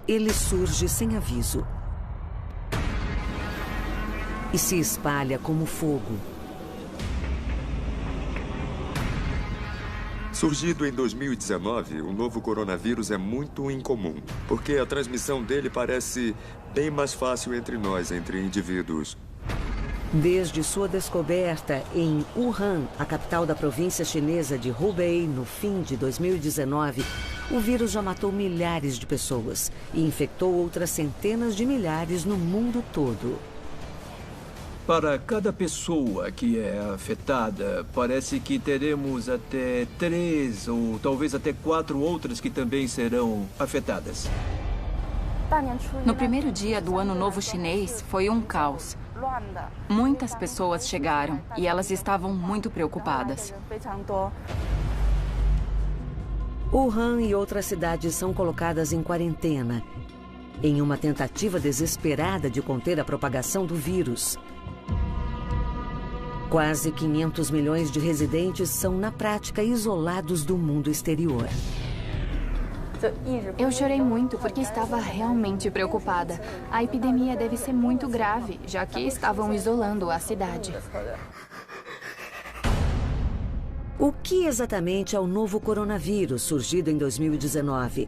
ele surge sem aviso e se espalha como fogo. Surgido em 2019, o novo coronavírus é muito incomum, porque a transmissão dele parece bem mais fácil entre nós, entre indivíduos. Desde sua descoberta em Wuhan, a capital da província chinesa de Hubei, no fim de 2019, o vírus já matou milhares de pessoas e infectou outras centenas de milhares no mundo todo. Para cada pessoa que é afetada, parece que teremos até 3 ou talvez até 4 outras que também serão afetadas. No primeiro dia do Ano Novo Chinês, foi um caos. Muitas pessoas chegaram e elas estavam muito preocupadas. Wuhan e outras cidades são colocadas em quarentena, em uma tentativa desesperada de conter a propagação do vírus. Quase 500 milhões de residentes são, na prática, isolados do mundo exterior. Eu chorei muito porque estava realmente preocupada. A epidemia deve ser muito grave, já que estavam isolando a cidade. O que exatamente é o novo coronavírus surgido em 2019?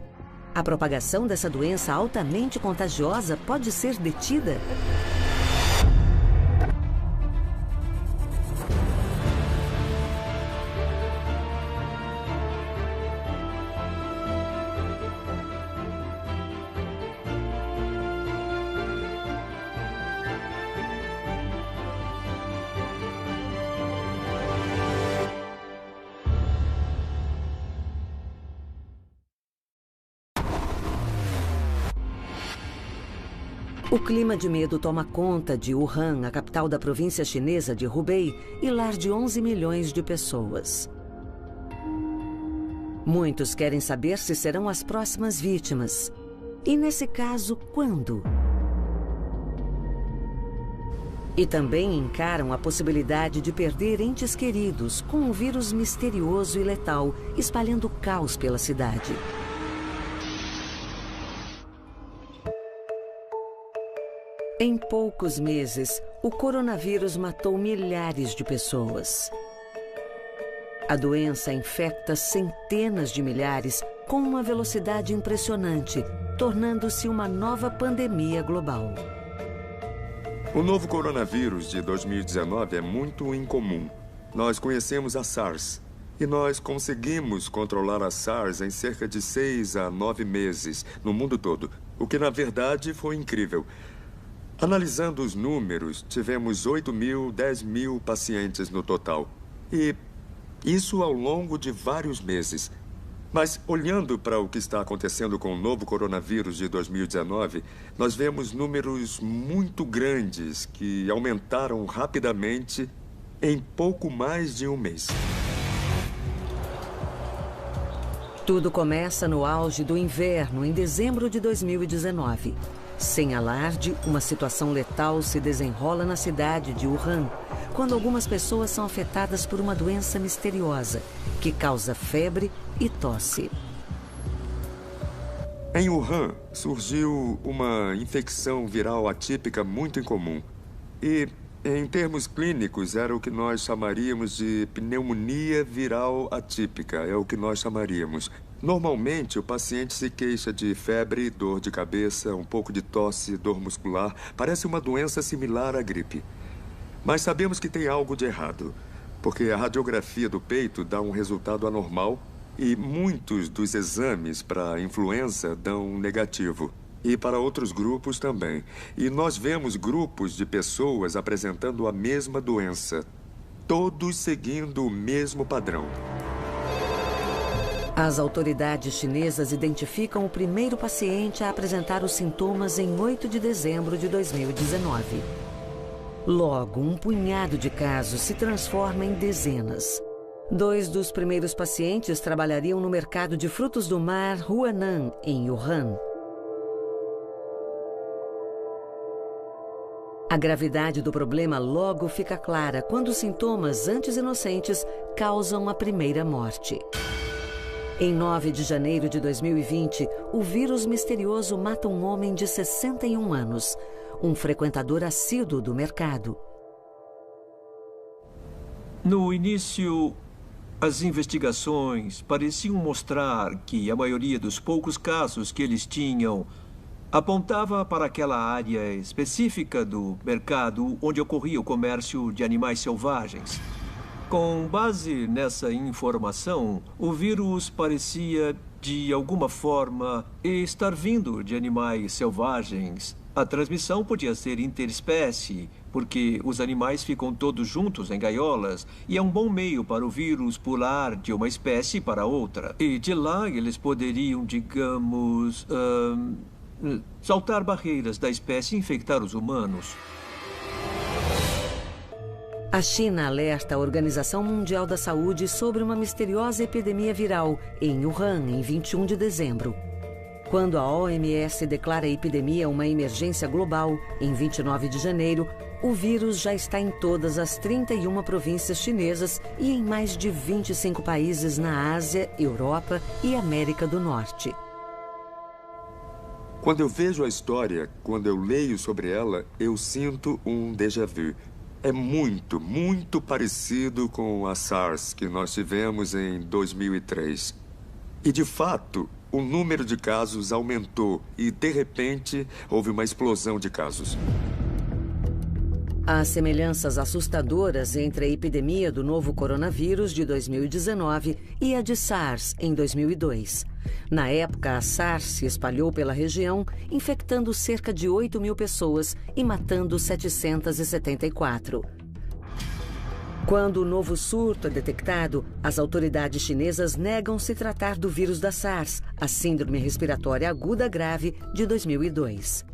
A propagação dessa doença altamente contagiosa pode ser detida? O clima de medo toma conta de Wuhan, a capital da província chinesa de Hubei, e lar de 11 milhões de pessoas. Muitos querem saber se serão as próximas vítimas. E nesse caso, quando? E também encaram a possibilidade de perder entes queridos com um vírus misterioso e letal, espalhando caos pela cidade. Em poucos meses, o coronavírus matou milhares de pessoas. A doença infecta centenas de milhares com uma velocidade impressionante, tornando-se uma nova pandemia global. O novo coronavírus de 2019 é muito incomum. Nós conhecemos a SARS e nós conseguimos controlar a SARS em cerca de 6 a 9 meses no mundo todo, o que na verdade foi incrível. Analisando os números, tivemos 8 mil, 10 mil pacientes no total. E isso ao longo de vários meses. Mas, olhando para o que está acontecendo com o novo coronavírus de 2019, nós vemos números muito grandes que aumentaram rapidamente em pouco mais de um mês. Tudo começa no auge do inverno, em dezembro de 2019. Sem alarde, uma situação letal se desenrola na cidade de Wuhan, quando algumas pessoas são afetadas por uma doença misteriosa, que causa febre e tosse. Em Wuhan, surgiu uma infecção viral atípica muito incomum. E, em termos clínicos, era o que nós chamaríamos de pneumonia viral atípica, é o que nós chamaríamos. Normalmente, o paciente se queixa de febre, dor de cabeça, um pouco de tosse, dor muscular. Parece uma doença similar à gripe. Mas sabemos que tem algo de errado, porque a radiografia do peito dá um resultado anormal e muitos dos exames para a influenza dão negativo. E para outros grupos também. E nós vemos grupos de pessoas apresentando a mesma doença, todos seguindo o mesmo padrão. As autoridades chinesas identificam o primeiro paciente a apresentar os sintomas em 8 de dezembro de 2019. Logo, um punhado de casos se transforma em dezenas. 2 dos primeiros pacientes trabalhariam no mercado de frutos do mar Huanan, em Wuhan. A gravidade do problema logo fica clara quando os sintomas, antes inocentes, causam a primeira morte. Em 9 de janeiro de 2020, o vírus misterioso mata um homem de 61 anos, um frequentador assíduo do mercado. No início, as investigações pareciam mostrar que a maioria dos poucos casos que eles tinham apontava para aquela área específica do mercado onde ocorria o comércio de animais selvagens. Com base nessa informação, o vírus parecia, de alguma forma, estar vindo de animais selvagens. A transmissão podia ser interespécie, porque os animais ficam todos juntos em gaiolas e é um bom meio para o vírus pular de uma espécie para outra. E de lá eles poderiam, digamos, saltar barreiras da espécie e infectar os humanos. A China alerta a Organização Mundial da Saúde sobre uma misteriosa epidemia viral em Wuhan, em 21 de dezembro. Quando a OMS declara a epidemia uma emergência global, em 29 de janeiro, o vírus já está em todas as 31 províncias chinesas e em mais de 25 países na Ásia, Europa e América do Norte. Quando eu vejo a história, quando eu leio sobre ela, eu sinto um déjà vu. É muito, muito parecido com a SARS que nós tivemos em 2003. E, de fato, o número de casos aumentou e, de repente, houve uma explosão de casos. Há semelhanças assustadoras entre a epidemia do novo coronavírus de 2019 e a de SARS em 2002. Na época, a SARS se espalhou pela região, infectando cerca de 8.000 pessoas e matando 774. Quando o novo surto é detectado, as autoridades chinesas negam se tratar do vírus da SARS, a Síndrome Respiratória Aguda Grave de 2002.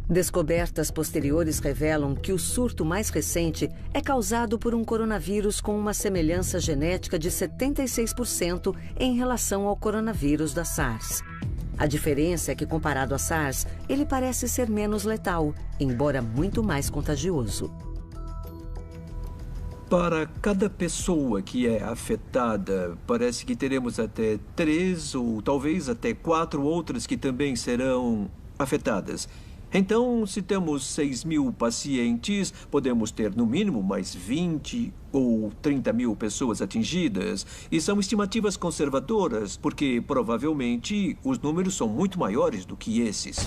Descobertas posteriores revelam que o surto mais recente é causado por um coronavírus com uma semelhança genética de 76% em relação ao coronavírus da SARS. A diferença é que, comparado à SARS, ele parece ser menos letal, embora muito mais contagioso. Para cada pessoa que é afetada, parece que teremos até 3 ou talvez até 4 outras que também serão afetadas. Então, se temos 6.000 pacientes, podemos ter no mínimo mais 20 ou 30.000 pessoas atingidas. E são estimativas conservadoras, porque provavelmente os números são muito maiores do que esses.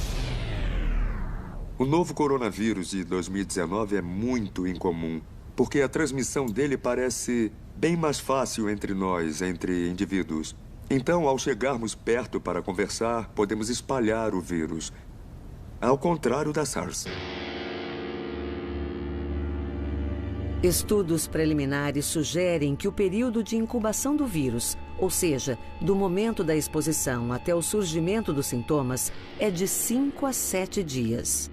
O novo coronavírus de 2019 é muito incomum, porque a transmissão dele parece bem mais fácil entre nós, entre indivíduos. Então, ao chegarmos perto para conversar, podemos espalhar o vírus. Ao contrário da SARS. Estudos preliminares sugerem que o período de incubação do vírus, ou seja, do momento da exposição até o surgimento dos sintomas, é de 5 a 7 dias.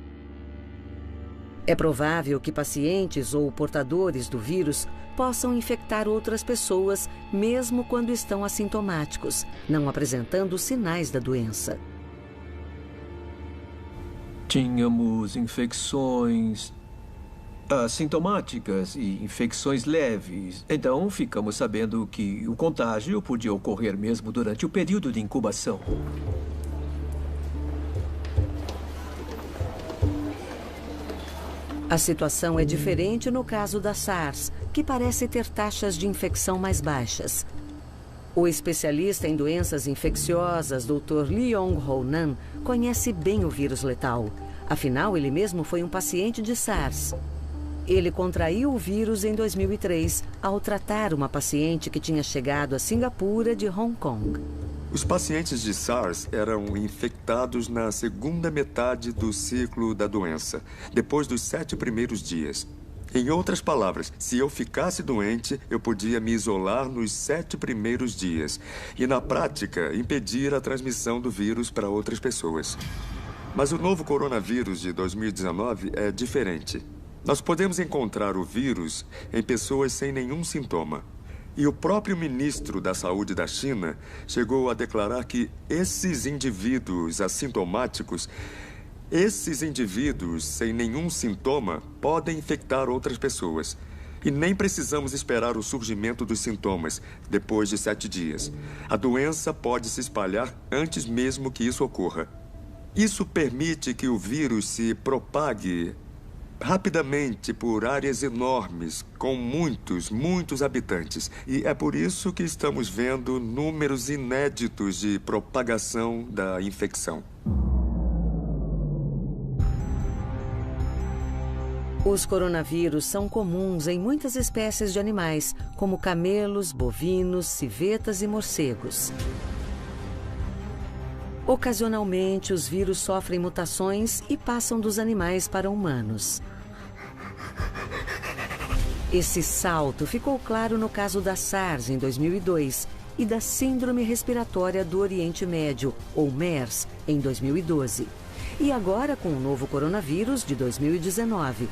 É provável que pacientes ou portadores do vírus possam infectar outras pessoas mesmo quando estão assintomáticos, não apresentando sinais da doença. Tínhamos infecções assintomáticas e infecções leves. Então, ficamos sabendo que o contágio podia ocorrer mesmo durante o período de incubação. A situação é diferente no caso da SARS, que parece ter taxas de infecção mais baixas. O especialista em doenças infecciosas, Dr. Leong-Ho Nan, conhece bem o vírus letal. Afinal, ele mesmo foi um paciente de SARS. Ele contraiu o vírus em 2003, ao tratar uma paciente que tinha chegado a Singapura de Hong Kong. Os pacientes de SARS eram infectados na segunda metade do ciclo da doença, depois dos 7 primeiros dias. Em outras palavras, se eu ficasse doente, eu podia me isolar nos 7 primeiros dias e, na prática, impedir a transmissão do vírus para outras pessoas. Mas o novo coronavírus de 2019 é diferente. Nós podemos encontrar o vírus em pessoas sem nenhum sintoma. E o próprio ministro da Saúde da China chegou a declarar que esses indivíduos assintomáticos, esses indivíduos sem nenhum sintoma, podem infectar outras pessoas. E nem precisamos esperar o surgimento dos sintomas depois de 7 dias. A doença pode se espalhar antes mesmo que isso ocorra. Isso permite que o vírus se propague rapidamente por áreas enormes, com muitos habitantes. E é por isso que estamos vendo números inéditos de propagação da infecção. Os coronavírus são comuns em muitas espécies de animais, como camelos, bovinos, civetas e morcegos. Ocasionalmente, os vírus sofrem mutações e passam dos animais para humanos. Esse salto ficou claro no caso da SARS em 2002 e da Síndrome Respiratória do Oriente Médio, ou MERS, em 2012. E agora com o novo coronavírus de 2019.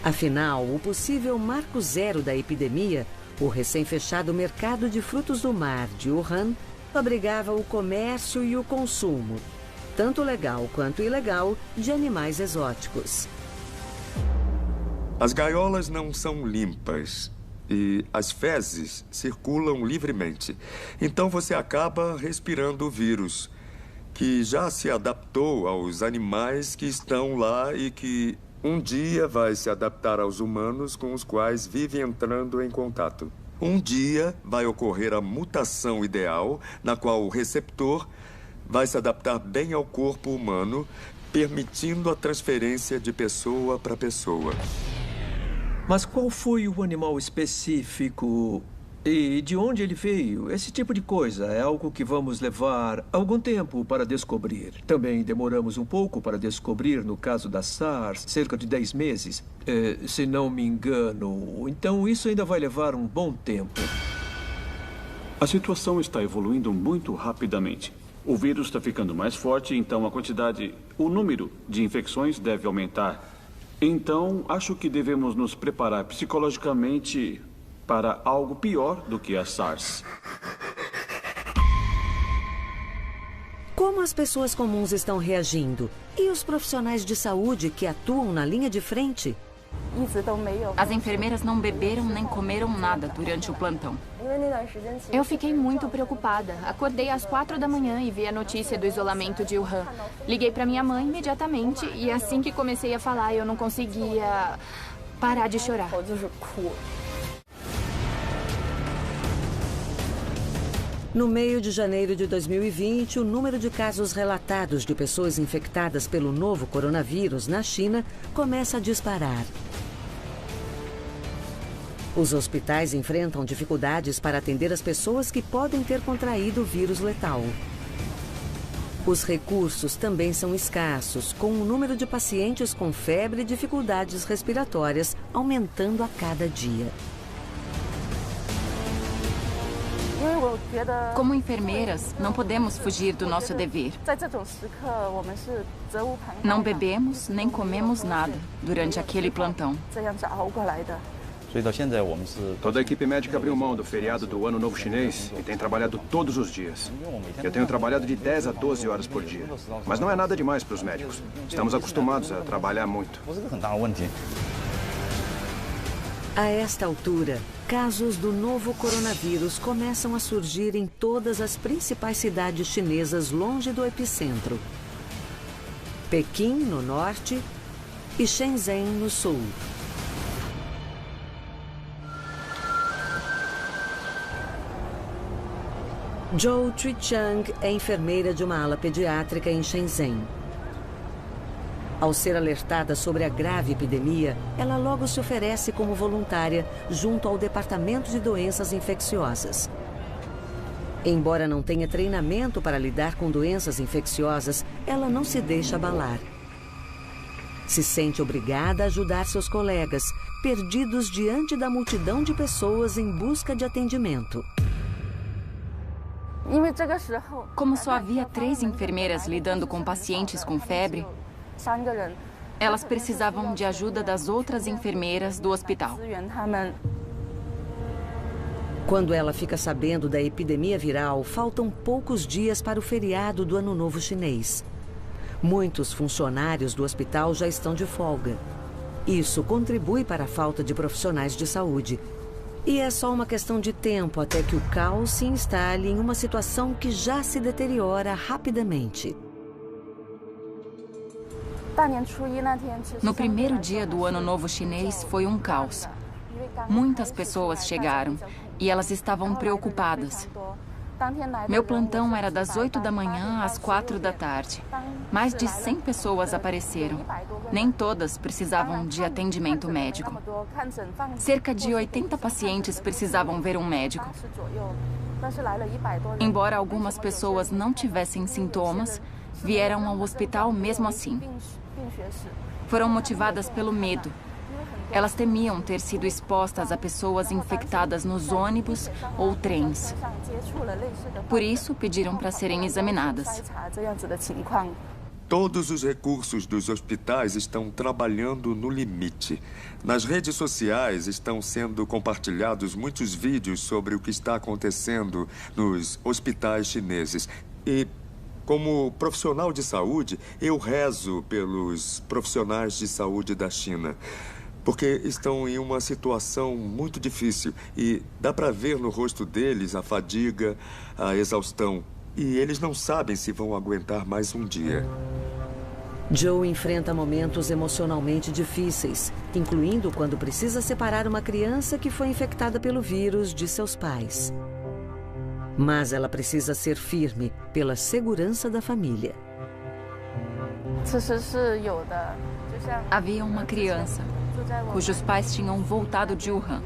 Afinal, o possível marco zero da epidemia, o recém-fechado mercado de frutos do mar de Wuhan, abrigava o comércio e o consumo, tanto legal quanto ilegal, de animais exóticos. As gaiolas não são limpas e as fezes circulam livremente. Então você acaba respirando o vírus, que já se adaptou aos animais que estão lá e que um dia vai se adaptar aos humanos com os quais vive entrando em contato. Um dia vai ocorrer a mutação ideal, na qual o receptor vai se adaptar bem ao corpo humano, permitindo a transferência de pessoa para pessoa. Mas qual foi o animal específico e de onde ele veio? Esse tipo de coisa é algo que vamos levar algum tempo para descobrir. Também demoramos um pouco para descobrir no caso da SARS, cerca de 10 meses, se não me engano. Então isso ainda vai levar um bom tempo. A situação está evoluindo muito rapidamente. O vírus está ficando mais forte, então o número de infecções deve aumentar. Então, acho que devemos nos preparar psicologicamente para algo pior do que a SARS. Como as pessoas comuns estão reagindo? E os profissionais de saúde que atuam na linha de frente? As enfermeiras não beberam nem comeram nada durante o plantão. Eu fiquei muito preocupada. Acordei às 4 da manhã e vi a notícia do isolamento de Wuhan. Liguei para minha mãe imediatamente e assim que comecei a falar, eu não conseguia parar de chorar. No meio de janeiro de 2020, o número de casos relatados de pessoas infectadas pelo novo coronavírus na China começa a disparar. Os hospitais enfrentam dificuldades para atender as pessoas que podem ter contraído o vírus letal. Os recursos também são escassos, com o número de pacientes com febre e dificuldades respiratórias aumentando a cada dia. Como enfermeiras, não podemos fugir do nosso dever. Não bebemos nem comemos nada durante aquele plantão. Toda a equipe médica abriu mão do feriado do Ano Novo Chinês e tem trabalhado todos os dias. Eu tenho trabalhado de 10 a 12 horas por dia. Mas não é nada demais para os médicos. Estamos acostumados a trabalhar muito. A esta altura, casos do novo coronavírus começam a surgir em todas as principais cidades chinesas longe do epicentro. Pequim, no norte, e Shenzhen, no sul. Zhou Chuichang é enfermeira de uma ala pediátrica em Shenzhen. Ao ser alertada sobre a grave epidemia, ela logo se oferece como voluntária junto ao Departamento de Doenças Infecciosas. Embora não tenha treinamento para lidar com doenças infecciosas, ela não se deixa abalar. Se sente obrigada a ajudar seus colegas, perdidos diante da multidão de pessoas em busca de atendimento. Como só havia 3 enfermeiras lidando com pacientes com febre, elas precisavam de ajuda das outras enfermeiras do hospital. Quando ela fica sabendo da epidemia viral, faltam poucos dias para o feriado do Ano Novo Chinês. Muitos funcionários do hospital já estão de folga. Isso contribui para a falta de profissionais de saúde. E é só uma questão de tempo até que o caos se instale em uma situação que já se deteriora rapidamente. No primeiro dia do Ano Novo Chinês foi um caos. Muitas pessoas chegaram e elas estavam preocupadas. Meu plantão era das 8 da manhã às 4 da tarde. Mais de 100 pessoas apareceram. Nem todas precisavam de atendimento médico. Cerca de 80 pacientes precisavam ver um médico. Embora algumas pessoas não tivessem sintomas, vieram ao hospital mesmo assim. Foram motivadas pelo medo. Elas temiam ter sido expostas a pessoas infectadas nos ônibus ou trens. Por isso, pediram para serem examinadas. Todos os recursos dos hospitais estão trabalhando no limite. Nas redes sociais estão sendo compartilhados muitos vídeos sobre o que está acontecendo nos hospitais chineses. E, como profissional de saúde, eu rezo pelos profissionais de saúde da China, porque estão em uma situação muito difícil e dá para ver no rosto deles a fadiga, a exaustão. E eles não sabem se vão aguentar mais um dia. Joe enfrenta momentos emocionalmente difíceis, incluindo quando precisa separar uma criança que foi infectada pelo vírus de seus pais. Mas ela precisa ser firme pela segurança da família. Havia uma criança cujos pais tinham voltado de Wuhan.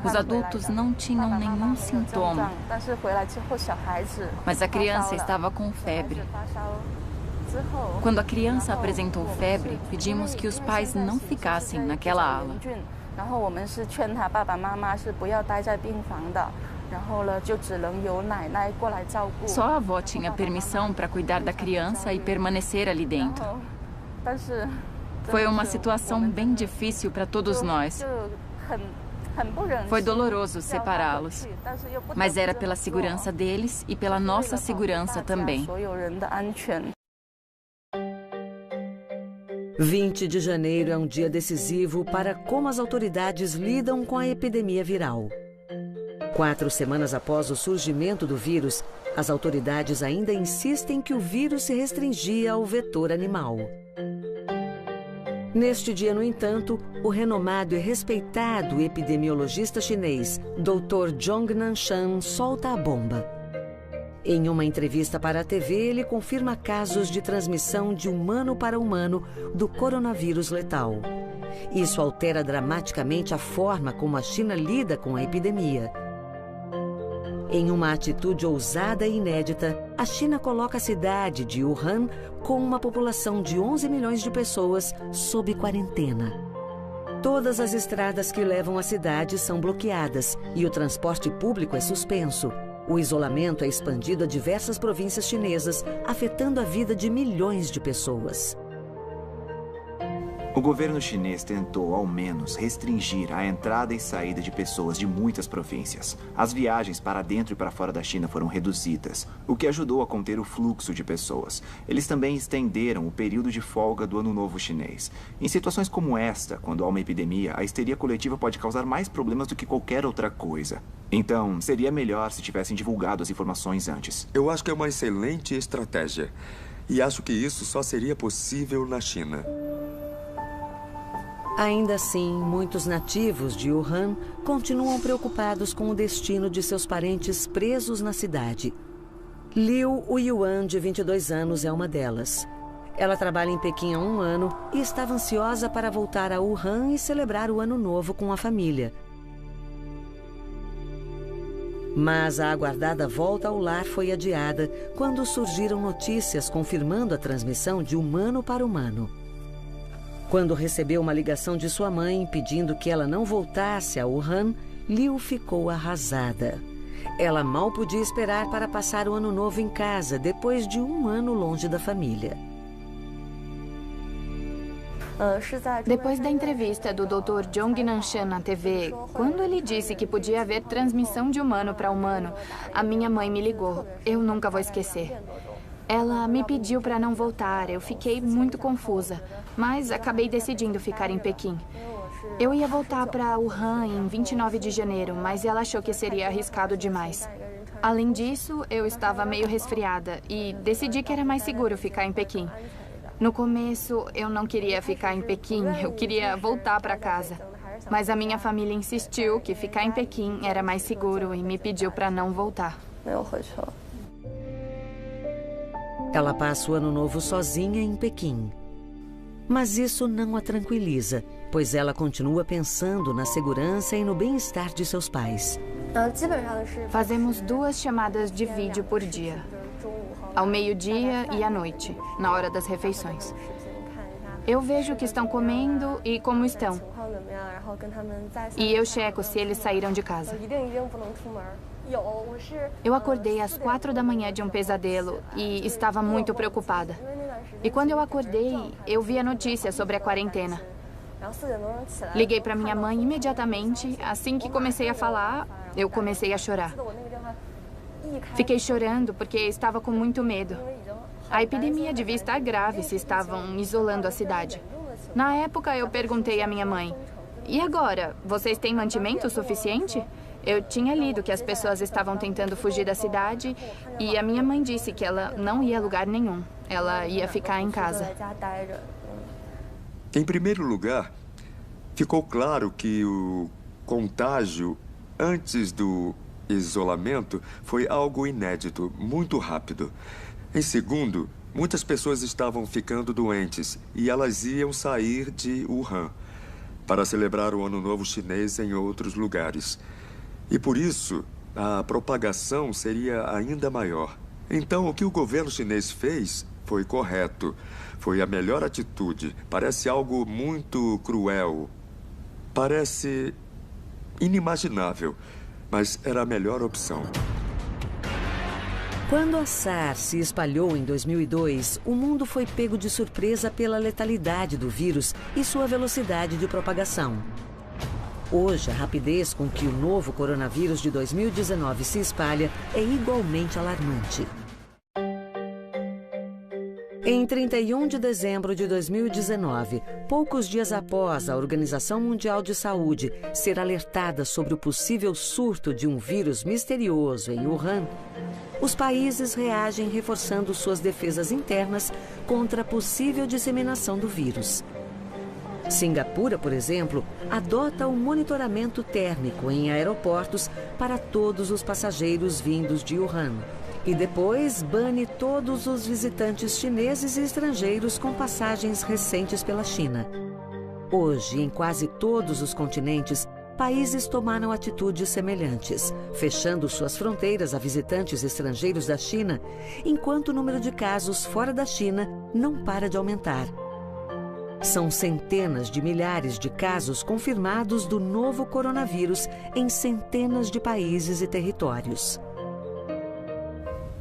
Os adultos não tinham nenhum sintoma, mas a criança estava com febre. Quando a criança apresentou febre, pedimos que os pais não ficassem naquela ala. Só a avó tinha permissão para cuidar da criança e permanecer ali dentro. Foi uma situação bem difícil para todos nós. Foi doloroso separá-los, mas era pela segurança deles e pela nossa segurança também. 20 de janeiro é um dia decisivo para como as autoridades lidam com a epidemia viral. 4 semanas após o surgimento do vírus, as autoridades ainda insistem que o vírus se restringia ao vetor animal. Neste dia, no entanto, o renomado e respeitado epidemiologista chinês, Dr. Zhong Nanshan, solta a bomba. Em uma entrevista para a TV, ele confirma casos de transmissão de humano para humano do coronavírus letal. Isso altera dramaticamente a forma como a China lida com a epidemia. Em uma atitude ousada e inédita, a China coloca a cidade de Wuhan, com uma população de 11 milhões de pessoas, sob quarentena. Todas as estradas que levam à cidade são bloqueadas e o transporte público é suspenso. O isolamento é expandido a diversas províncias chinesas, afetando a vida de milhões de pessoas. O governo chinês tentou, ao menos, restringir a entrada e saída de pessoas de muitas províncias. As viagens para dentro e para fora da China foram reduzidas, o que ajudou a conter o fluxo de pessoas. Eles também estenderam o período de folga do Ano Novo Chinês. Em situações como esta, quando há uma epidemia, a histeria coletiva pode causar mais problemas do que qualquer outra coisa. Então, seria melhor se tivessem divulgado as informações antes. Eu acho que é uma excelente estratégia. E acho que isso só seria possível na China. Ainda assim, muitos nativos de Wuhan continuam preocupados com o destino de seus parentes presos na cidade. Liu Yuan, de 22 anos, é uma delas. Ela trabalha em Pequim há 1 ano e estava ansiosa para voltar a Wuhan e celebrar o Ano Novo com a família. Mas a aguardada volta ao lar foi adiada quando surgiram notícias confirmando a transmissão de humano para humano. Quando recebeu uma ligação de sua mãe pedindo que ela não voltasse a Wuhan, Liu ficou arrasada. Ela mal podia esperar para passar o Ano Novo em casa, depois de 1 ano longe da família. Depois da entrevista do Dr. Zhong Nanshan na TV, quando ele disse que podia haver transmissão de humano para humano, a minha mãe me ligou. Eu nunca vou esquecer. Ela me pediu para não voltar. Eu fiquei muito confusa, mas acabei decidindo ficar em Pequim. Eu ia voltar para Wuhan em 29 de janeiro, mas ela achou que seria arriscado demais. Além disso, eu estava meio resfriada e decidi que era mais seguro ficar em Pequim. No começo, eu não queria ficar em Pequim, eu queria voltar para casa. Mas a minha família insistiu que ficar em Pequim era mais seguro e me pediu para não voltar. Ela passa o ano novo sozinha em Pequim. Mas isso não a tranquiliza, pois ela continua pensando na segurança e no bem-estar de seus pais. Fazemos 2 chamadas de vídeo por dia, ao meio-dia e à noite, na hora das refeições. Eu vejo o que estão comendo e como estão. E eu checo se eles saíram de casa. Eu acordei às 4 da manhã de um pesadelo e estava muito preocupada. E quando eu acordei, eu vi a notícia sobre a quarentena. Liguei para minha mãe imediatamente. Assim que comecei a falar, eu comecei a chorar. Fiquei chorando porque estava com muito medo. A epidemia devia estar grave se estavam isolando a cidade. Na época, eu perguntei à minha mãe: e agora, vocês têm mantimento suficiente? Eu tinha lido que as pessoas estavam tentando fugir da cidade e a minha mãe disse que ela não ia a lugar nenhum. Ela ia ficar em casa. Em primeiro lugar, ficou claro que o contágio antes do isolamento foi algo inédito, muito rápido. Em segundo, muitas pessoas estavam ficando doentes e elas iam sair de Wuhan para celebrar o Ano Novo Chinês em outros lugares. E por isso, a propagação seria ainda maior. Então, o que o governo chinês fez foi correto. Foi a melhor atitude. Parece algo muito cruel. Parece inimaginável, mas era a melhor opção. Quando a SARS se espalhou em 2002, o mundo foi pego de surpresa pela letalidade do vírus e sua velocidade de propagação. Hoje, a rapidez com que o novo coronavírus de 2019 se espalha é igualmente alarmante. Em 31 de dezembro de 2019, poucos dias após a Organização Mundial de Saúde ser alertada sobre o possível surto de um vírus misterioso em Wuhan, os países reagem reforçando suas defesas internas contra a possível disseminação do vírus. Singapura, por exemplo, adota o monitoramento térmico em aeroportos para todos os passageiros vindos de Wuhan. E depois bane todos os visitantes chineses e estrangeiros com passagens recentes pela China. Hoje, em quase todos os continentes, países tomaram atitudes semelhantes, fechando suas fronteiras a visitantes estrangeiros da China, enquanto o número de casos fora da China não para de aumentar. São centenas de milhares de casos confirmados do novo coronavírus em centenas de países e territórios.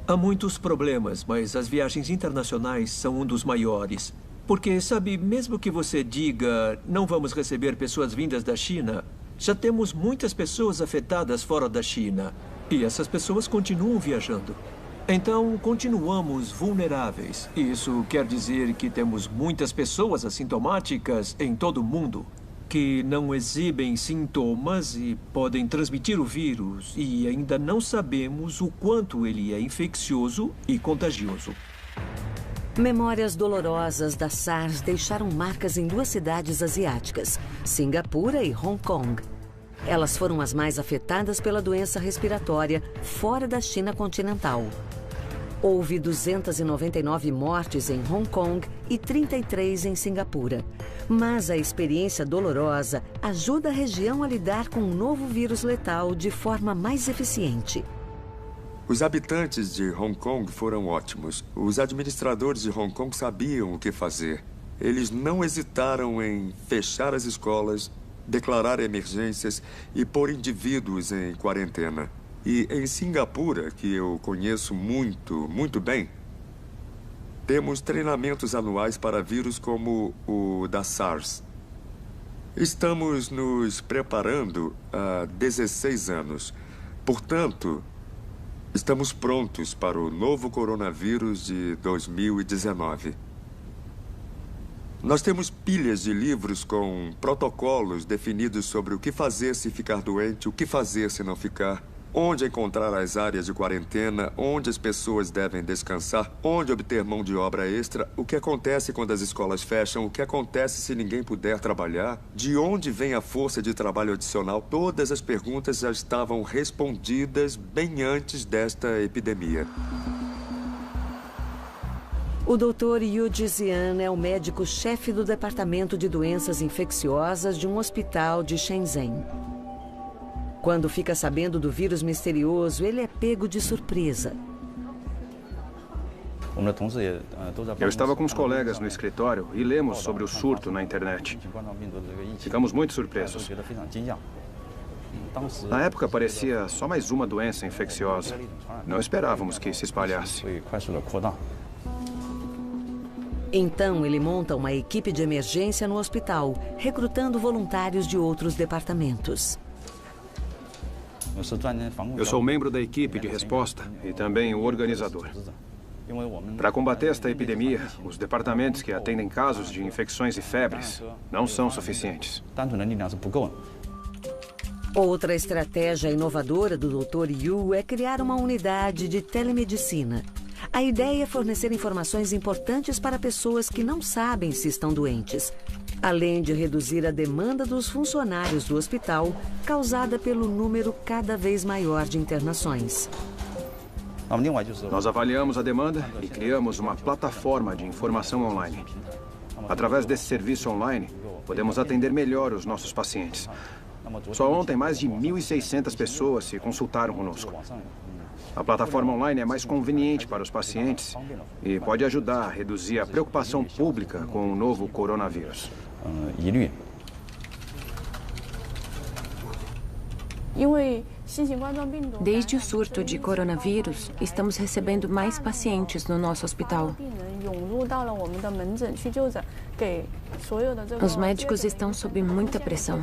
Há muitos problemas, mas as viagens internacionais são um dos maiores. Porque, sabe, mesmo que você diga não vamos receber pessoas vindas da China, já temos muitas pessoas afetadas fora da China. E essas pessoas continuam viajando. Então, continuamos vulneráveis. Isso quer dizer que temos muitas pessoas assintomáticas em todo o mundo que não exibem sintomas e podem transmitir o vírus, e ainda não sabemos o quanto ele é infeccioso e contagioso. Memórias dolorosas da SARS deixaram marcas em 2 cidades asiáticas, Singapura e Hong Kong. Elas foram as mais afetadas pela doença respiratória fora da China continental. Houve 299 mortes em Hong Kong e 33 em Singapura. Mas a experiência dolorosa ajuda a região a lidar com um novo vírus letal de forma mais eficiente. Os habitantes de Hong Kong foram ótimos. Os administradores de Hong Kong sabiam o que fazer. Eles não hesitaram em fechar as escolas, declarar emergências e pôr indivíduos em quarentena. E em Singapura, que eu conheço muito bem, temos treinamentos anuais para vírus como o da SARS. Estamos nos preparando há 16 anos. Portanto, Estamos prontos para o novo coronavírus de 2019. Nós temos pilhas de livros com protocolos definidos sobre o que fazer se ficar doente, o que fazer se não ficar, onde encontrar as áreas de quarentena, onde as pessoas devem descansar, onde obter mão de obra extra, o que acontece quando as escolas fecham, o que acontece se ninguém puder trabalhar, de onde vem a força de trabalho adicional. Todas as perguntas já estavam respondidas bem antes desta epidemia. O Dr. Yu Jixian é o médico-chefe do Departamento de Doenças Infecciosas de um hospital de Shenzhen. Quando fica sabendo do vírus misterioso, ele é pego de surpresa. Eu estava com os colegas no escritório e lemos sobre o surto na internet. Ficamos muito surpresos. Na época, parecia só mais uma doença infecciosa. Não esperávamos que se espalhasse. Então, ele monta uma equipe de emergência no hospital, recrutando voluntários de outros departamentos. Eu sou membro da equipe de resposta e também o organizador. Para combater esta epidemia, os departamentos que atendem casos de infecções e febres não são suficientes. Outra estratégia inovadora do Dr. Yu é criar uma unidade de telemedicina. A ideia é fornecer informações importantes para pessoas que não sabem se estão doentes, além de reduzir a demanda dos funcionários do hospital, causada pelo número cada vez maior de internações. Nós avaliamos a demanda e criamos uma plataforma de informação online. Através desse serviço online, podemos atender melhor os nossos pacientes. Só ontem, mais de 1.600 pessoas se consultaram conosco. A plataforma online é mais conveniente para os pacientes e pode ajudar a reduzir a preocupação pública com o novo coronavírus. Desde o surto de coronavírus, estamos recebendo mais pacientes no nosso hospital. Os médicos estão sob muita pressão.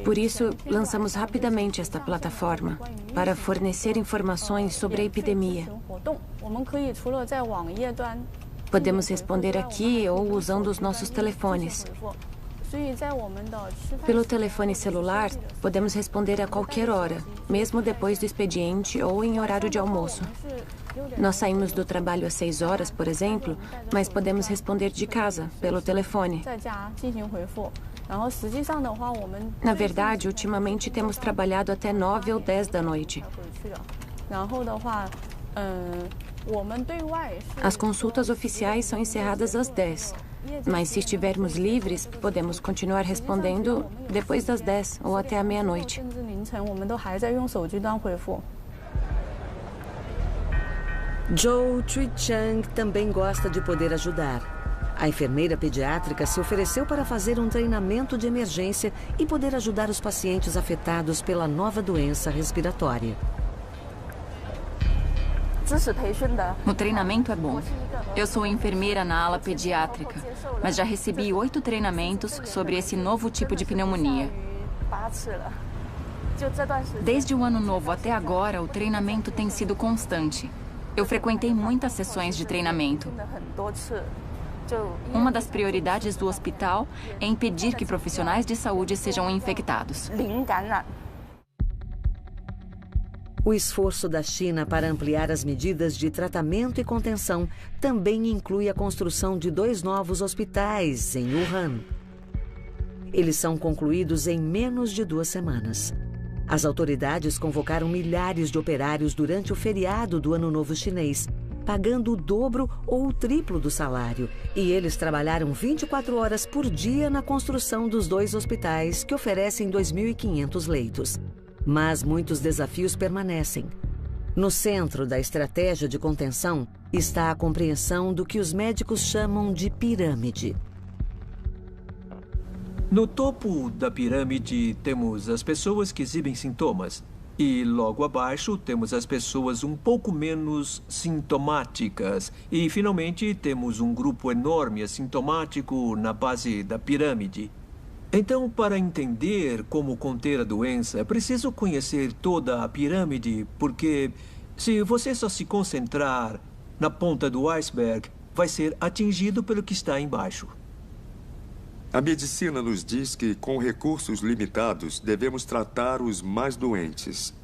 Por isso, lançamos rapidamente esta plataforma para fornecer informações sobre a epidemia. Podemos responder aqui ou usando os nossos telefones. Pelo telefone celular, podemos responder a qualquer hora, mesmo depois do expediente ou em horário de almoço. Nós saímos do trabalho às 6 horas, por exemplo, mas podemos responder de casa, pelo telefone. Na verdade, ultimamente temos trabalhado até 9 ou 10 da noite. As consultas oficiais são encerradas às 10. Mas se estivermos livres, podemos continuar respondendo depois das 10 ou até a meia-noite. Zhou Chuichang também gosta de poder ajudar. A enfermeira pediátrica se ofereceu para fazer um treinamento de emergência e poder ajudar os pacientes afetados pela nova doença respiratória. O treinamento é bom. Eu sou enfermeira na ala pediátrica, mas já recebi 8 treinamentos sobre esse novo tipo de pneumonia. Desde o ano novo até agora, o treinamento tem sido constante. Eu frequentei muitas sessões de treinamento. Uma das prioridades do hospital é impedir que profissionais de saúde sejam infectados. O esforço da China para ampliar as medidas de tratamento e contenção também inclui a construção de 2 novos hospitais em Wuhan. Eles são concluídos em menos de 2 semanas. As autoridades convocaram milhares de operários durante o feriado do Ano Novo Chinês, pagando o dobro ou o triplo do salário. E eles trabalharam 24 horas por dia na construção dos 2 hospitais que oferecem 2.500 leitos. Mas muitos desafios permanecem. No centro da estratégia de contenção está a compreensão do que os médicos chamam de pirâmide. No topo da pirâmide temos as pessoas que exibem sintomas. E logo abaixo temos as pessoas um pouco menos sintomáticas. E finalmente temos um grupo enorme assintomático na base da pirâmide. Então, para entender como conter a doença, é preciso conhecer toda a pirâmide, porque se você só se concentrar na ponta do iceberg, vai ser atingido pelo que está embaixo. A medicina nos diz que, com recursos limitados, devemos tratar os mais doentes.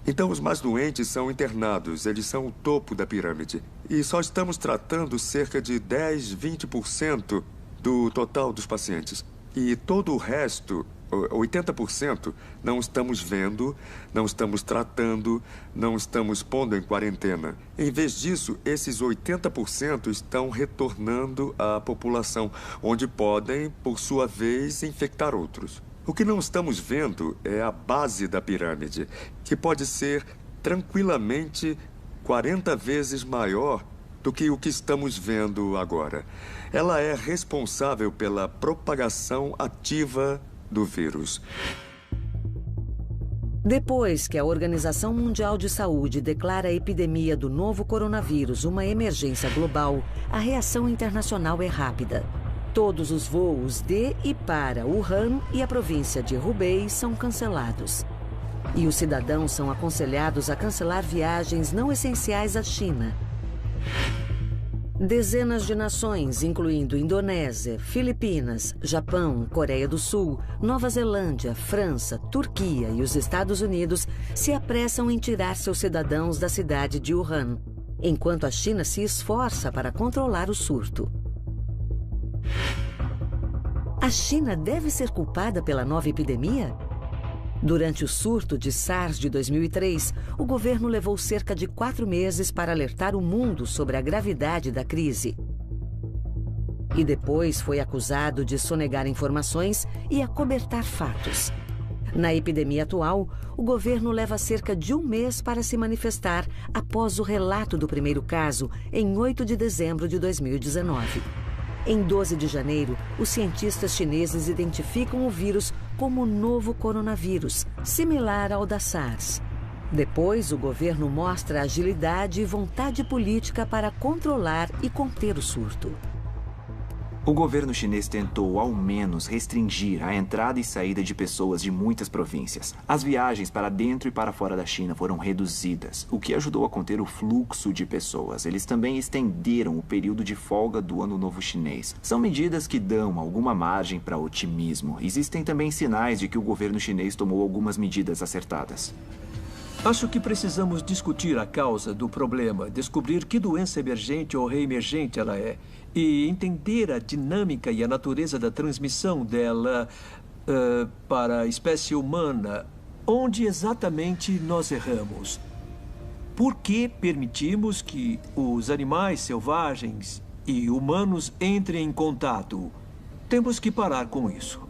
Então, os mais doentes são internados, eles são o topo da pirâmide. E só estamos tratando cerca de 10, 20% do total dos pacientes. E todo o resto, 80%, não estamos vendo, não estamos tratando, não estamos pondo em quarentena. Em vez disso, esses 80% estão retornando à população, onde podem, por sua vez, infectar outros. O que não estamos vendo é a base da pirâmide, que pode ser tranquilamente 40 vezes maior do que o que estamos vendo agora. Ela é responsável pela propagação ativa do vírus. Depois que a Organização Mundial de Saúde declara a epidemia do novo coronavírus uma emergência global, a reação internacional é rápida. Todos os voos de e para Wuhan e a província de Hubei são cancelados. E os cidadãos são aconselhados a cancelar viagens não essenciais à China. Dezenas de nações, incluindo Indonésia, Filipinas, Japão, Coreia do Sul, Nova Zelândia, França, Turquia e os Estados Unidos, se apressam em tirar seus cidadãos da cidade de Wuhan, enquanto a China se esforça para controlar o surto. A China deve ser culpada pela nova epidemia? Durante o surto de SARS de 2003, o governo levou cerca de 4 meses para alertar o mundo sobre a gravidade da crise. E depois foi acusado de sonegar informações e acobertar fatos. Na epidemia atual, o governo leva cerca de 1 mês para se manifestar após o relato do primeiro caso, em 8 de dezembro de 2019. Em 12 de janeiro, os cientistas chineses identificam o vírus como o novo coronavírus, similar ao da SARS. Depois, o governo mostra agilidade e vontade política para controlar e conter o surto. O governo chinês tentou, ao menos, restringir a entrada e saída de pessoas de muitas províncias. As viagens para dentro e para fora da China foram reduzidas, o que ajudou a conter o fluxo de pessoas. Eles também estenderam o período de folga do Ano Novo Chinês. São medidas que dão alguma margem para otimismo. Existem também sinais de que o governo chinês tomou algumas medidas acertadas. Acho que precisamos discutir a causa do problema, descobrir que doença emergente ou reemergente ela é e entender a dinâmica e a natureza da transmissão dela para a espécie humana. Onde exatamente nós erramos? Por que permitimos que os animais selvagens e humanos entrem em contato? Temos que parar com isso.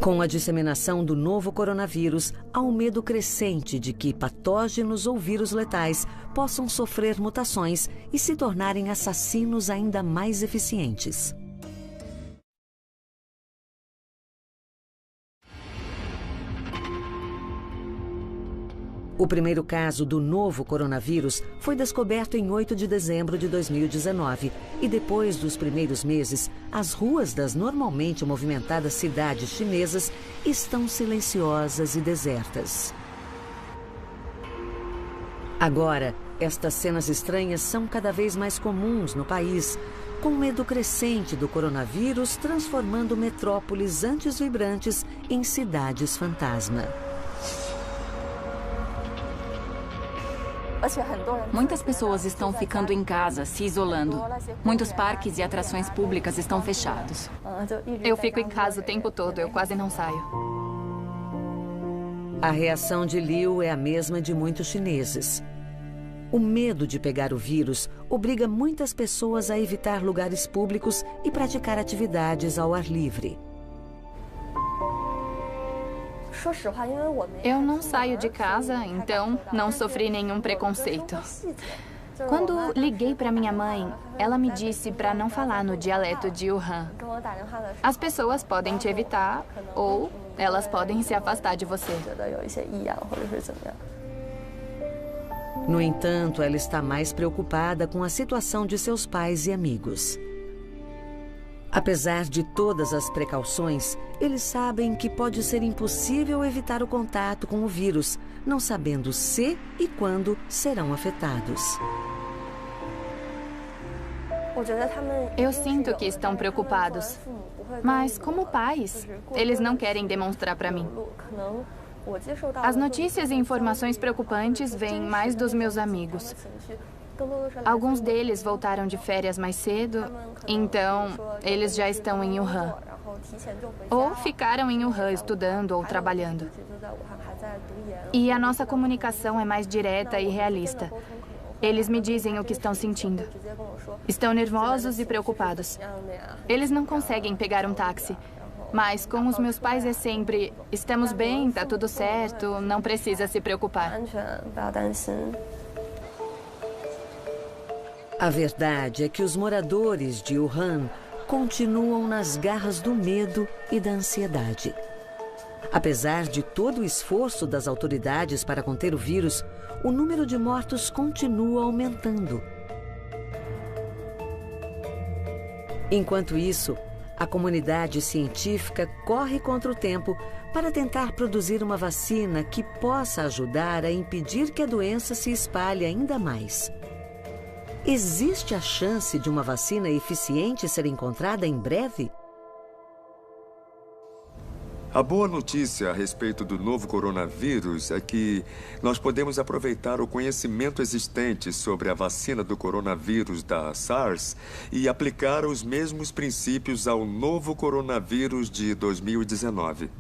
Com a disseminação do novo coronavírus, há um medo crescente de que patógenos ou vírus letais possam sofrer mutações e se tornarem assassinos ainda mais eficientes. O primeiro caso do novo coronavírus foi descoberto em 8 de dezembro de 2019 e depois dos primeiros meses, as ruas das normalmente movimentadas cidades chinesas estão silenciosas e desertas. Agora, estas cenas estranhas são cada vez mais comuns no país, com medo crescente do coronavírus transformando metrópoles antes vibrantes em cidades fantasma. Muitas pessoas estão ficando em casa, se isolando. Muitos parques e atrações públicas estão fechados. Eu fico em casa o tempo todo, eu quase não saio. A reação de Liu é a mesma de muitos chineses. O medo de pegar o vírus obriga muitas pessoas a evitar lugares públicos e praticar atividades ao ar livre. Eu não saio de casa, então não sofri nenhum preconceito. Quando liguei para minha mãe, ela me disse para não falar no dialeto de Wuhan. As pessoas podem te evitar ou elas podem se afastar de você. No entanto, ela está mais preocupada com a situação de seus pais e amigos. Apesar de todas as precauções, eles sabem que pode ser impossível evitar o contato com o vírus, não sabendo se e quando serão afetados. Eu sinto que estão preocupados, mas como pais, eles não querem demonstrar para mim. As notícias e informações preocupantes vêm mais dos meus amigos. Alguns deles voltaram de férias mais cedo, então eles já estão em Wuhan. Ou ficaram em Wuhan estudando ou trabalhando. E a nossa comunicação é mais direta e realista. Eles me dizem o que estão sentindo. Estão nervosos e preocupados. Eles não conseguem pegar um táxi. Mas com os meus pais é sempre: estamos bem, tá tudo certo, não precisa se preocupar. A verdade é que os moradores de Wuhan continuam nas garras do medo e da ansiedade. Apesar de todo o esforço das autoridades para conter o vírus, o número de mortos continua aumentando. Enquanto isso, a comunidade científica corre contra o tempo para tentar produzir uma vacina que possa ajudar a impedir que a doença se espalhe ainda mais. Existe a chance de uma vacina eficiente ser encontrada em breve? A boa notícia a respeito do novo coronavírus é que nós podemos aproveitar o conhecimento existente sobre a vacina do coronavírus da SARS e aplicar os mesmos princípios ao novo coronavírus de 2019.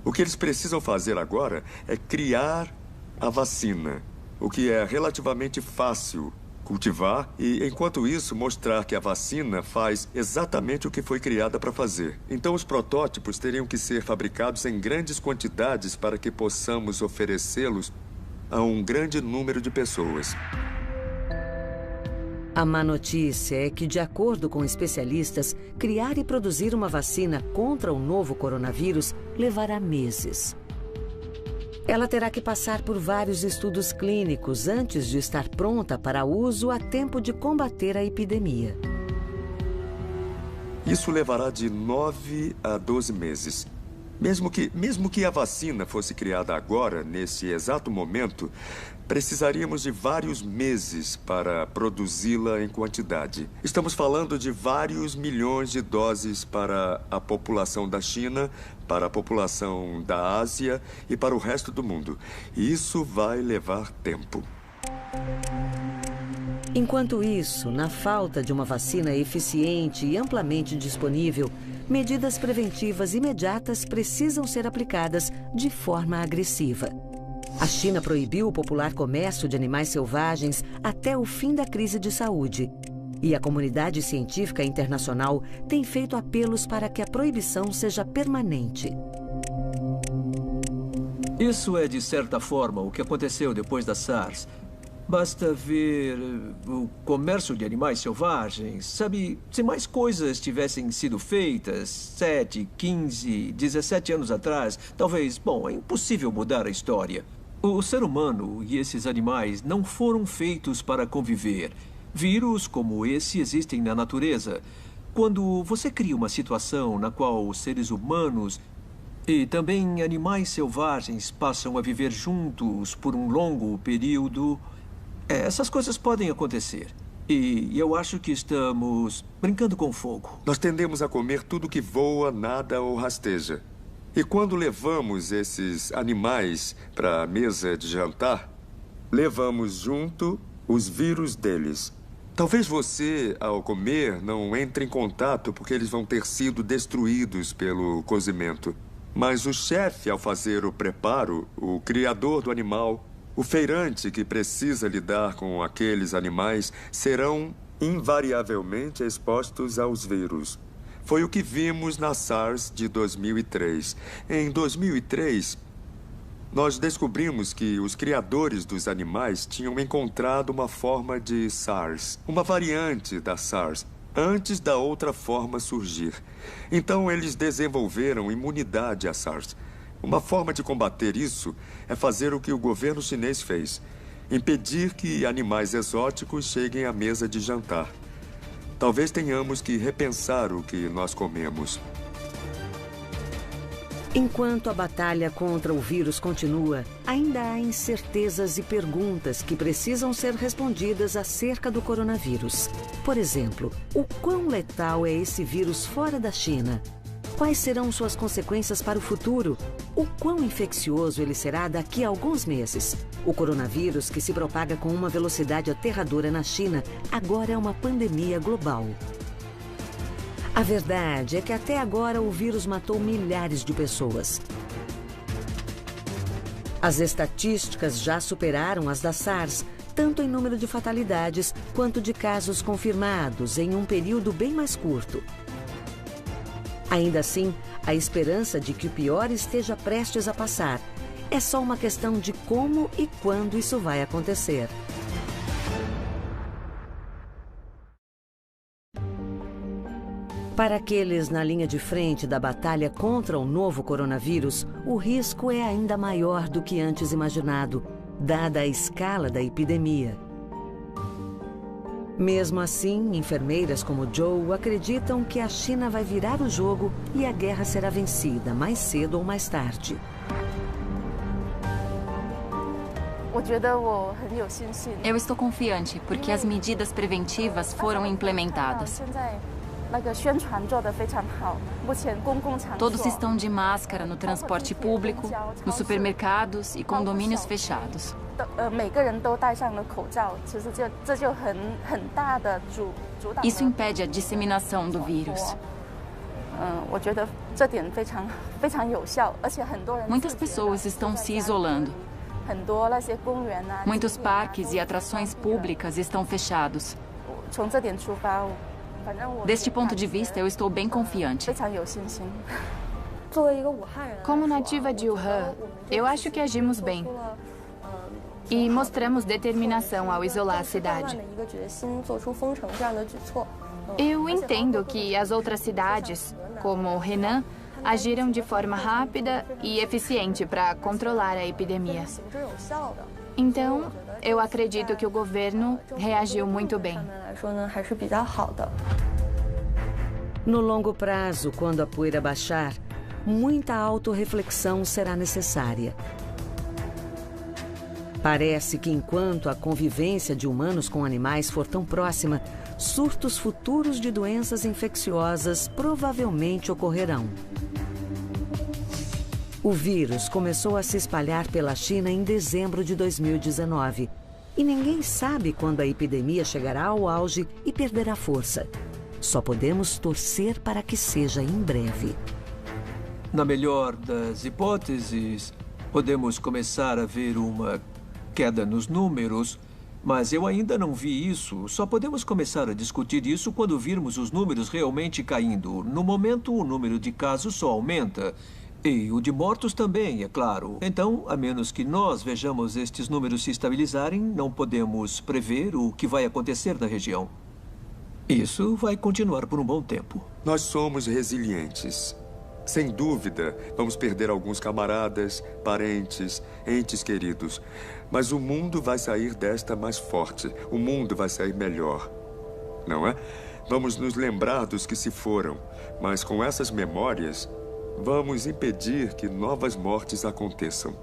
O que eles precisam fazer agora é criar a vacina, o que é relativamente fácil cultivar e, enquanto isso, mostrar que a vacina faz exatamente o que foi criada para fazer. Então, os protótipos teriam que ser fabricados em grandes quantidades para que possamos oferecê-los a um grande número de pessoas. A má notícia é que, de acordo com especialistas, criar e produzir uma vacina contra o novo coronavírus levará meses. Ela terá que passar por vários estudos clínicos antes de estar pronta para uso a tempo de combater a epidemia. Isso levará de 9 a 12 meses. Mesmo que a vacina fosse criada agora, nesse exato momento, precisaríamos de vários meses para produzi-la em quantidade. Estamos falando de vários milhões de doses para a população da China, para a população da Ásia e para o resto do mundo. E isso vai levar tempo. Enquanto isso, na falta de uma vacina eficiente e amplamente disponível, medidas preventivas imediatas precisam ser aplicadas de forma agressiva. A China proibiu o popular comércio de animais selvagens até o fim da crise de saúde. E a comunidade científica internacional tem feito apelos para que a proibição seja permanente. Isso é, de certa forma, o que aconteceu depois da SARS. Basta ver o comércio de animais selvagens. Sabe, se mais coisas tivessem sido feitas 7, 15, 17 anos atrás, talvez, é impossível mudar a história. O ser humano e esses animais não foram feitos para conviver. Vírus como esse existem na natureza. Quando você cria uma situação na qual os seres humanos e também animais selvagens passam a viver juntos por um longo período, essas coisas podem acontecer. E eu acho que estamos brincando com fogo. Nós tendemos a comer tudo que voa, nada ou rasteja. E quando levamos esses animais para a mesa de jantar, levamos junto os vírus deles. Talvez você, ao comer, não entre em contato porque eles vão ter sido destruídos pelo cozimento. Mas o chefe, ao fazer o preparo, o criador do animal, o feirante que precisa lidar com aqueles animais, serão invariavelmente expostos aos vírus. Foi o que vimos na SARS de 2003. Em 2003, nós descobrimos que os criadores dos animais tinham encontrado uma forma de SARS, uma variante da SARS, antes da outra forma surgir. Então, eles desenvolveram imunidade à SARS. Uma forma de combater isso é fazer o que o governo chinês fez: impedir que animais exóticos cheguem à mesa de jantar. Talvez tenhamos que repensar o que nós comemos. Enquanto a batalha contra o vírus continua, ainda há incertezas e perguntas que precisam ser respondidas acerca do coronavírus. Por exemplo, o quão letal é esse vírus fora da China? Quais serão suas consequências para o futuro? O quão infeccioso ele será daqui a alguns meses? O coronavírus, que se propaga com uma velocidade aterradora na China, agora é uma pandemia global. A verdade é que até agora o vírus matou milhares de pessoas. As estatísticas já superaram as da SARS, tanto em número de fatalidades quanto de casos confirmados em um período bem mais curto. Ainda assim, a esperança de que o pior esteja prestes a passar é só uma questão de como e quando isso vai acontecer. Para aqueles na linha de frente da batalha contra o novo coronavírus, o risco é ainda maior do que antes imaginado, dada a escala da epidemia. Mesmo assim, enfermeiras como Joe acreditam que a China vai virar o jogo e a guerra será vencida mais cedo ou mais tarde. Eu estou confiante porque as medidas preventivas foram implementadas. Todos estão de máscara no transporte público, nos supermercados e condomínios fechados. Isso impede a disseminação do vírus. Muitas pessoas estão se isolando. Muitos parques e atrações públicas estão fechados. Deste ponto de vista, eu estou bem confiante. Como nativa de Wuhan, eu acho que agimos bem. E mostramos determinação ao isolar a cidade. Eu entendo que as outras cidades, como Henan, agiram de forma rápida e eficiente para controlar a epidemia. Então, eu acredito que o governo reagiu muito bem. No longo prazo, quando a poeira baixar, muita autorreflexão será necessária. Parece que enquanto a convivência de humanos com animais for tão próxima, surtos futuros de doenças infecciosas provavelmente ocorrerão. O vírus começou a se espalhar pela China em dezembro de 2019 e ninguém sabe quando a epidemia chegará ao auge e perderá força. Só podemos torcer para que seja em breve. Na melhor das hipóteses, podemos começar a ver uma queda nos números, mas eu ainda não vi isso. Só podemos começar a discutir isso quando virmos os números realmente caindo. No momento, o número de casos só aumenta. E o de mortos também, é claro. Então, a menos que nós vejamos estes números se estabilizarem, não podemos prever o que vai acontecer na região. Isso vai continuar por um bom tempo. Nós somos resilientes. Sem dúvida, vamos perder alguns camaradas, parentes, entes queridos. Mas o mundo vai sair desta mais forte. O mundo vai sair melhor. Não é? Vamos nos lembrar dos que se foram. Mas com essas memórias, vamos impedir que novas mortes aconteçam.